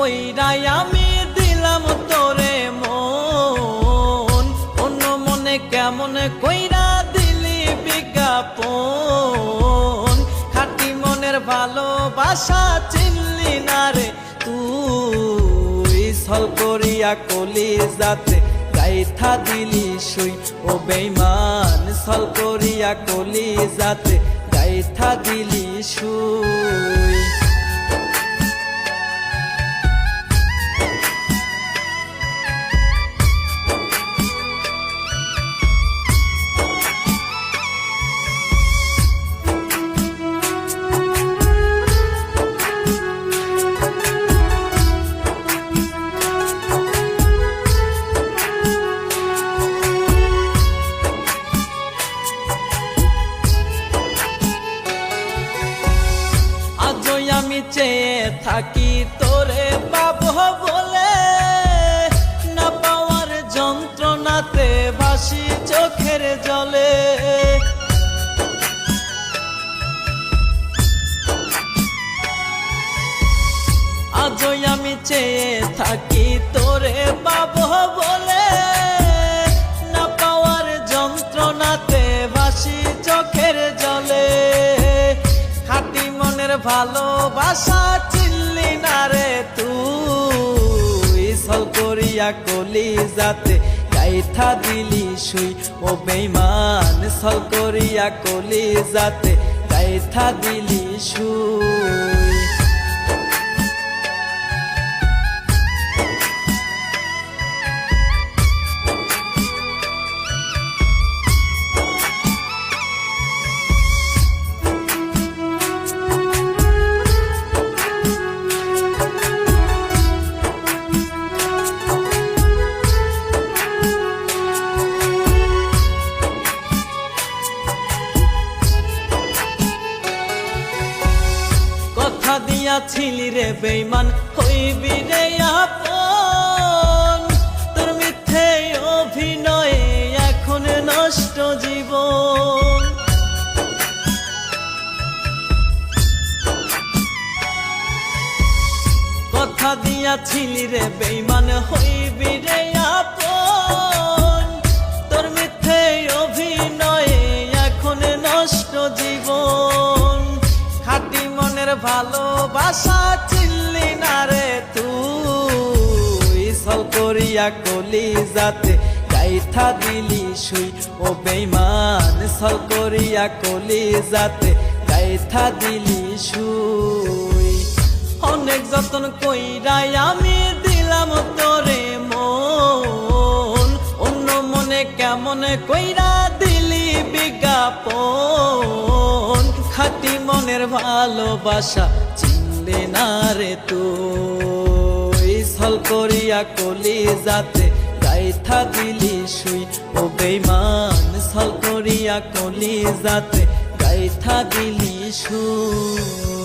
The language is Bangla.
কইরাই আমি দিলাম তোরে মন, অন্য মনে কেমন কইরা দিলি বিজ্ঞাপন। খাঁটি মনের ভালোবাসা চিনলি না রে তুই, ছল করিয়া কলিজাতে গাইথা দিলি সুই। ও বেঈমান ছল করিয়া কলিজাতে গাইথা দিলি সুই। আমি চেয়ে থাকি তোরে পাবো বলে, না পাওয়ার যন্ত্রণাতে ভাসি চোখের জলে। আজও আমি চেয়ে থাকি তোরে পাবো বলে, না পাওয়ার যন্ত্রণাতে ভাসি চোখের জলে। খাঁটি মনের ভালোবাসা চিনলি না রে তুই, ছল করিয়া কলিজাতে গাইথা দিলি সুই। ও বেঈমান ছল করিয়া কলিজাতে গাইথা দিলি সুই। কথা দিয়াছিলি রে বেঈমান হইবি রে আপন, তোর মিথ্যে অভিনয়ে এখন নষ্ট জীবন। কথা দিয়াছিলি রে বেঈমান হইবি রে আপন, তোর মিথ্যে অভিনয়ে এখন নষ্ট জীবন। খাঁটি মনের ভালোবাসা চিনলি না রে তুই, ছল করিয়া কলিজাতে গাইথা দিলি সুই। ও বেঈমান ছল করিয়া কলিজাতে গাইথা দিলি সুই। অনেক যতন কইরাই আমি দিলাম তোরে মন, অন্য মনে কেমন কইরা দিলি বিজ্ঞাপন। খাঁটি মনের ভালোবাসা চিনলি না রে তুই, ছল করিয়া কলিজাতে গাইথা দিলি সুই। ও বেঈমান ছল করিয়া কলিজাতে গাইথা দিলি সুই।